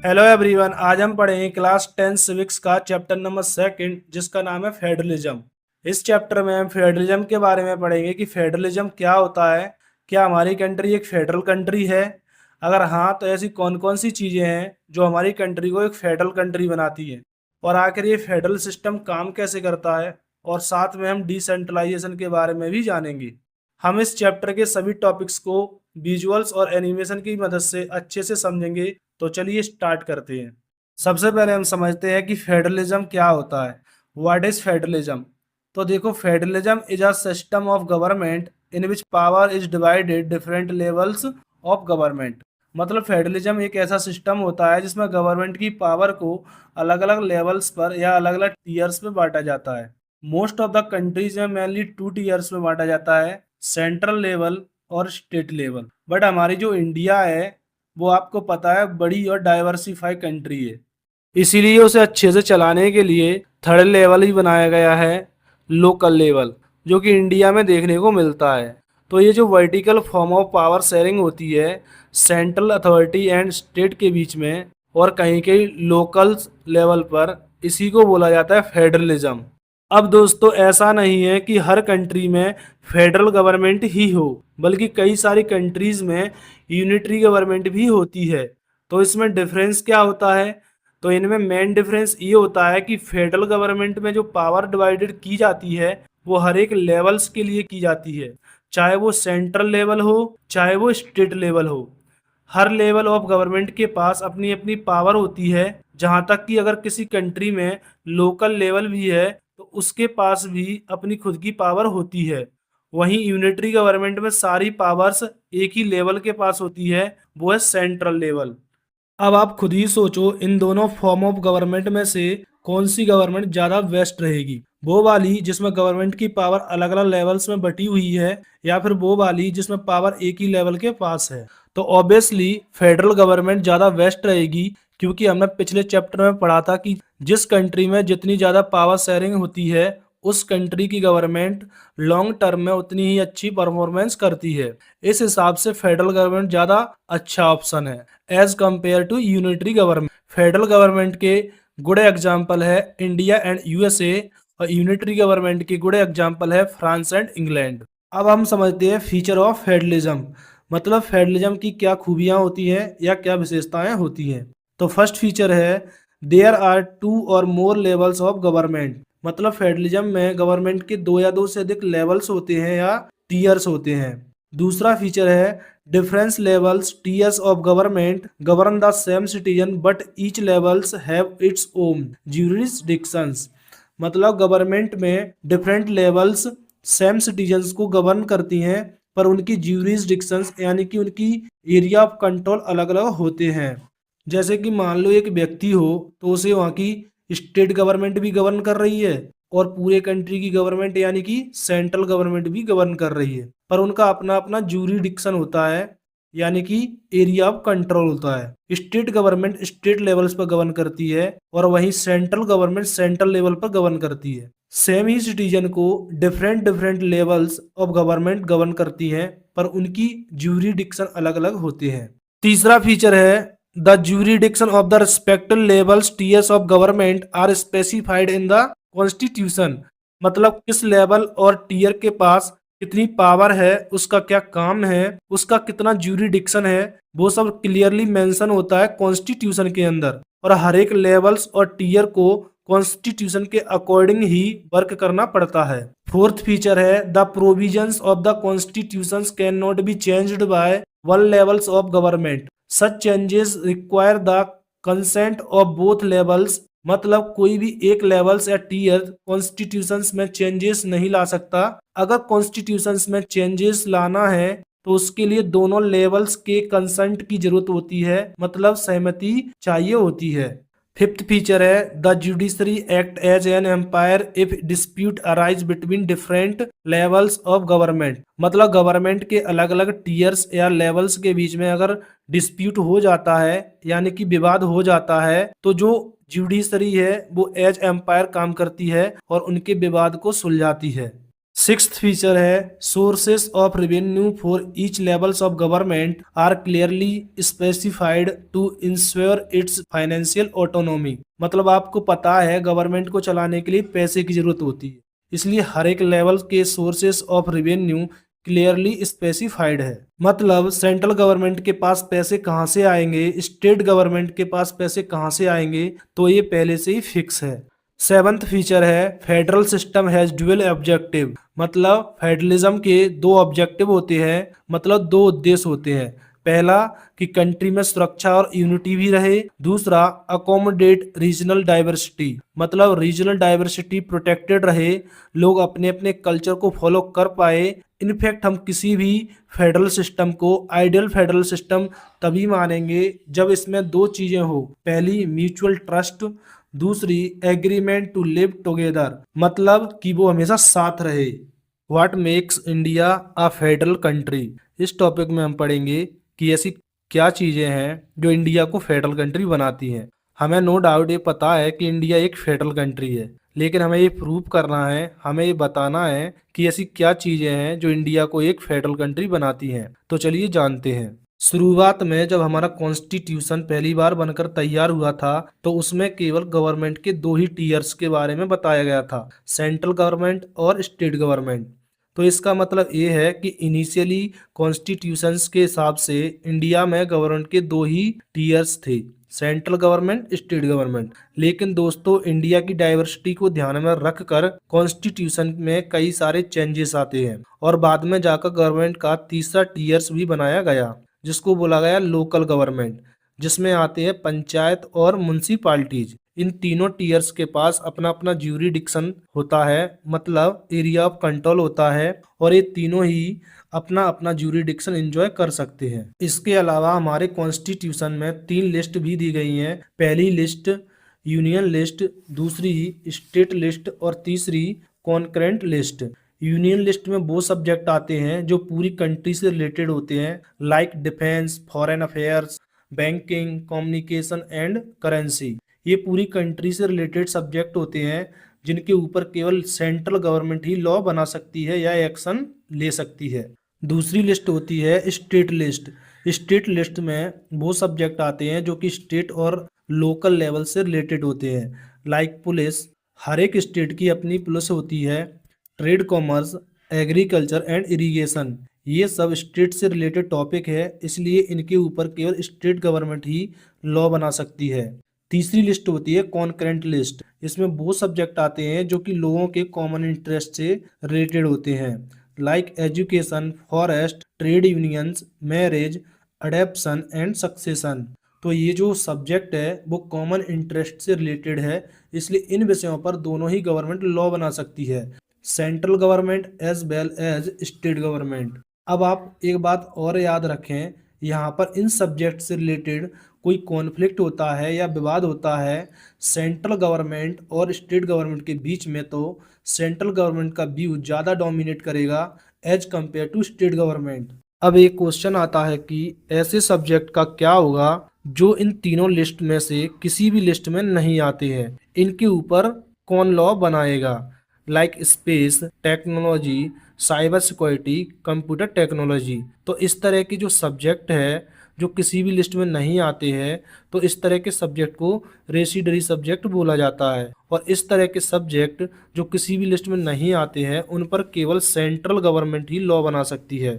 Hello everyone, आज हम पढ़ेंगे क्लास 10 सिविक्स का चैप्टर नंबर सेकंड, जिसका नाम है फेडरलिज्म। इस चैप्टर में हम फेडरलिज्म के बारे में पढ़ेंगे कि फेडरलिज्म क्या होता है। क्या हमारी कंट्री एक फेडरल कंट्री है? अगर हाँ, तो ऐसी कौन कौन सी चीज़ें हैं जो हमारी कंट्री को एक फेडरल कंट्री बनाती है, और आखिर ये फेडरल सिस्टम काम कैसे करता है। और साथ में हम डिसेंट्रलाइजेशन के बारे में भी जानेंगे। हम इस चैप्टर के सभी टॉपिक्स को विजुअल्स और एनिमेशन की मदद से अच्छे से समझेंगे। तो चलिए स्टार्ट करते हैं। सबसे पहले हम समझते हैं कि फेडरलिज्म क्या होता है। What is federalism? तो देखो, federalism is a system of government in which power is divided different levels of government. मतलब फेडरलिज्म एक ऐसा सिस्टम होता है जिसमें गवर्नमेंट की पावर को अलग अलग लेवल्स पर या अलग अलग टीयर्स में बांटा जाता है। मोस्ट ऑफ द कंट्रीज में मेनली 2 टीयर्स में बांटा जाता है, सेंट्रल लेवल और स्टेट लेवल। बट हमारी जो इंडिया है, वो आपको पता है बड़ी और डाइवर्सिफाई कंट्री है। इसीलिए उसे अच्छे से चलाने के लिए थर्ड लेवल ही बनाया गया है, लोकल लेवल, जो कि इंडिया में देखने को मिलता है। तो ये जो vertical form of power sharing होती है सेंट्रल अथॉरिटी एंड स्टेट के बीच में, और कहीं कहीं लोकल लेवल पर, इसी को बोला जाता है फेडरलिज्म। अब दोस्तों, ऐसा नहीं है कि हर कंट्री में फेडरल गवर्नमेंट ही हो, बल्कि कई सारी कंट्रीज में यूनिटरी गवर्नमेंट भी होती है। तो इसमें डिफरेंस क्या होता है? तो इनमें मेन डिफरेंस ये होता है कि फेडरल गवर्नमेंट में जो पावर डिवाइडेड की जाती है वो हर एक लेवल्स के लिए की जाती है, चाहे वो सेंट्रल लेवल हो चाहे वो स्टेट लेवल हो। हर लेवल ऑफ गवर्नमेंट के पास अपनी अपनी पावर होती है। जहां तक कि अगर किसी कंट्री में लोकल लेवल भी है तो उसके पास भी अपनी खुद की पावर होती है। वहीं यूनिटरी गवर्नमेंट में सारी पावर्स एक ही लेवल के पास होती है, वो है सेंट्रल लेवल। अब आप खुद ही सोचो, इन दोनों फॉर्म ऑफ गवर्नमेंट में से कौन सी गवर्नमेंट ज़्यादा बेस्ट रहेगी? वो वाली जिसमें गवर्नमेंट की पावर अलग अलग लेवल्स में बटी हुई है, या फिर वो वाली जिसमें पावर एक ही लेवल के पास है? तो ऑब्वियसली फेडरल गवर्नमेंट ज़्यादा बेस्ट रहेगी, क्योंकि हमने पिछले चैप्टर में पढ़ा था कि जिस कंट्री में जितनी ज़्यादा पावर शेयरिंग होती है उस कंट्री की गवर्नमेंट लॉन्ग टर्म में उतनी ही अच्छी परफॉर्मेंस करती है। इस हिसाब से फेडरल गवर्नमेंट ज़्यादा अच्छा ऑप्शन है as compare to unitary government. Federal government के गुड एग्जाम्पल है इंडिया एंड यूएसए, और यूनिटरी गवर्नमेंट के गुड एग्जाम्पल है फ्रांस एंड इंग्लैंड। अब हम समझते हैं फीचर ऑफ फेडरलिज्म। मतलब फेडरलिज्म की क्या खूबियां होती हैं या क्या विशेषताएं होती हैं। तो फर्स्ट फीचर है देयर आर 2 और मोर लेवल्स ऑफ गवर्नमेंट। मतलब फेडरलिज्म में गवर्नमेंट के 2 या 2 से अधिक लेवल्स होते हैं या टीयर्स होते हैं। दूसरा फीचर है difference levels tiers of government govern the same citizen but each levels have its own jurisdictions. मतलब गवर्नमेंट में डिफरेंट लेवल्स सेम सिटीजन्स को गवर्न करती हैं, पर उनकी ज्यूरिसडिक्शंस यानी कि उनकी एरिया ऑफ कंट्रोल अलग अलग होते हैं। जैसे कि मान लो एक व्यक्ति हो, तो उसे वहाँ की स्टेट गवर्नमेंट भी गवर्न कर रही है, और पूरे कंट्री की गवर्नमेंट यानी कि सेंट्रल गवर्नमेंट भी गवर्न कर रही है, पर उनका अपना अपना ज्यूरिडिक्शन होता है, यानी कि एरिया ऑफ कंट्रोल होता है। स्टेट गवर्नमेंट स्टेट लेवल्स पर गवर्न करती है, और वहीं सेंट्रल गवर्नमेंट सेंट्रल लेवल पर गवर्न करती है। सेम ही सिटीजन को different different levels of government govern करती हैं, पर उनकी ज्यूरिडिक्शन अलग अलग होते हैं। तीसरा फीचर है the jurisdiction of the respective levels tiers of government are specified in the constitution. मतलब किस लेवल और टीयर के पास कितनी पावर है, उसका क्या काम है, उसका कितना ज्यूरिडिक्शन है, वो सब क्लियरली मेंशन होता है कॉन्स्टिट्यूशन के अंदर। और हर एक लेवल्स और टीयर को कॉन्स्टिट्यूशन के अकॉर्डिंग ही वर्क करना पड़ता है। फोर्थ फीचर है the provisions of the constitutions can not be changed by one levels of government. Such changes require the consent of both levels. मतलब कोई भी एक लेवल्स या टीयर कॉन्स्टिट्यूशंस में चेंजेस नहीं ला सकता। अगर कॉन्स्टिट्यूशंस में चेंजेस लाना है तो उसके लिए दोनों लेवल्स के कंसेंट की जरूरत होती है, मतलब सहमति चाहिए होती है। फिफ्थ फीचर है the judiciary act as an umpire if dispute arise between different levels of government. मतलब गवर्नमेंट के अलग अलग टीयर्स या लेवल्स के बीच में अगर डिस्प्यूट हो जाता है, यानी कि विवाद हो जाता है, तो जो जुडिशरी है वो एज एम्पायर काम करती है और उनके विवाद को सुलझाती है। सिक्स्थ फीचर है sources of revenue for each levels of government are clearly specified to ensure its financial autonomy. मतलब आपको पता है गवर्नमेंट को चलाने के लिए पैसे की जरूरत होती है, इसलिए हर एक लेवल के sources of revenue clearly specified है। मतलब सेंट्रल गवर्नमेंट के पास पैसे कहाँ से आएंगे, स्टेट गवर्नमेंट के पास पैसे कहाँ से आएंगे, तो ये पहले से ही फिक्स है। सेवंथ फीचर है federal system has dual objective. मतलब फेडरलिज्म के दो ऑब्जेक्टिव होते हैं, मतलब दो उद्देश्य होते हैं। पहला कि कंट्री में सुरक्षा और यूनिटी भी रहे, दूसरा अकोमोडेट रीजनल डाइवर्सिटी। मतलब रीजनल डाइवर्सिटी प्रोटेक्टेड रहे, लोग अपने अपने कल्चर को फॉलो कर पाए। इनफैक्ट हम किसी भी फेडरल सिस्टम को आइडियल फेडरल सिस्टम तभी मानेंगे जब इसमें दो चीजें हो, पहली म्यूचुअल ट्रस्ट, दूसरी एग्रीमेंट टू लिव टुगेदर। मतलब कि वो हमेशा साथ रहे। What makes India a federal country. इस टॉपिक में हम पढ़ेंगे कि ऐसी क्या चीजें हैं जो इंडिया को फेडरल कंट्री बनाती हैं। हमें नो डाउट ये पता है कि इंडिया एक फेडरल कंट्री है, लेकिन हमें ये प्रूव करना है, हमें ये बताना है कि ऐसी क्या चीजें हैं जो इंडिया को एक फेडरल कंट्री बनाती हैं। तो चलिए जानते हैं। शुरुआत में जब हमारा कॉन्स्टिट्यूशन पहली बार बनकर तैयार हुआ था तो उसमें केवल गवर्नमेंट के दो ही टीयर्स के बारे में बताया गया था, सेंट्रल गवर्नमेंट और स्टेट गवर्नमेंट। तो इसका मतलब ये है कि इनिशियली कॉन्स्टिट्यूशंस के हिसाब से इंडिया में गवर्नमेंट के दो ही टीयर्स थे, सेंट्रल गवर्नमेंट, स्टेट गवर्नमेंट। लेकिन दोस्तों इंडिया की डाइवर्सिटी को ध्यान में रखकर कॉन्स्टिट्यूशन में कई सारे चेंजेस आते हैं और बाद में जाकर गवर्नमेंट का तीसरा टीयर्स भी बनाया गया जिसको बोला गया लोकल गवर्नमेंट, जिसमें आते हैं पंचायत और म्युनिसिपालिटीज। इन तीनों टीयर्स के पास अपना अपना ज्यूरिडिक्शन होता है, मतलब एरिया ऑफ कंट्रोल होता है, और ये तीनों ही अपना अपना ज्यूरिडिक्शन एंजॉय कर सकते हैं। इसके अलावा हमारे कॉन्स्टिट्यूशन में तीन लिस्ट भी दी गई हैं। पहली लिस्ट यूनियन लिस्ट, दूसरी स्टेट लिस्ट और तीसरी कॉन्करेंट लिस्ट। यूनियन लिस्ट में वो सब्जेक्ट आते हैं जो पूरी कंट्री से रिलेटेड होते हैं, like defence, foreign affairs, banking, communication and currency. ये पूरी कंट्री से रिलेटेड सब्जेक्ट होते हैं जिनके ऊपर केवल सेंट्रल गवर्नमेंट ही लॉ बना सकती है या एक्शन ले सकती है। दूसरी लिस्ट होती है स्टेट लिस्ट। स्टेट लिस्ट में वो सब्जेक्ट आते हैं जो कि स्टेट और लोकल लेवल से रिलेटेड होते हैं, लाइक पुलिस। हर एक स्टेट की अपनी पुलिस होती है। Trade, commerce, agriculture and irrigation, ये सब स्टेट से रिलेटेड टॉपिक है, इसलिए इनके ऊपर केवल स्टेट गवर्नमेंट ही लॉ बना सकती है। तीसरी लिस्ट होती है कॉन्करेंट लिस्ट। इसमें वो सब्जेक्ट आते हैं जो कि लोगों के कॉमन इंटरेस्ट से रिलेटेड होते हैं, like education, forest, trade unions, marriage, adaptation and succession. तो ये जो सब्जेक्ट है वो कॉमन इंटरेस्ट से रिलेटेड है, इसलिए इन विषयों पर दोनों ही गवर्नमेंट लॉ बना सकती है, central government as well as state government. अब आप एक बात और याद रखें, यहाँ पर इन सब्जेक्ट से रिलेटेड कोई कॉन्फ्लिक्ट होता है या विवाद होता है सेंट्रल गवर्नमेंट और स्टेट गवर्नमेंट के बीच में, तो सेंट्रल गवर्नमेंट का व्यू ज़्यादा डोमिनेट करेगा as compare to state government. अब एक क्वेश्चन आता है कि ऐसे सब्जेक्ट का क्या होगा जो इन तीनों लिस्ट में से किसी भी लिस्ट में नहीं आते हैं, इनके ऊपर कौन लॉ बनाएगा, like space technology, cyber security, computer technology. तो इस तरह की जो सब्जेक्ट है जो किसी भी लिस्ट में नहीं आते हैं, तो इस तरह के सब्जेक्ट को रेसिडरी सब्जेक्ट बोला जाता है, और इस तरह के सब्जेक्ट जो किसी भी लिस्ट में नहीं आते हैं उन पर केवल सेंट्रल गवर्नमेंट ही लॉ बना सकती है।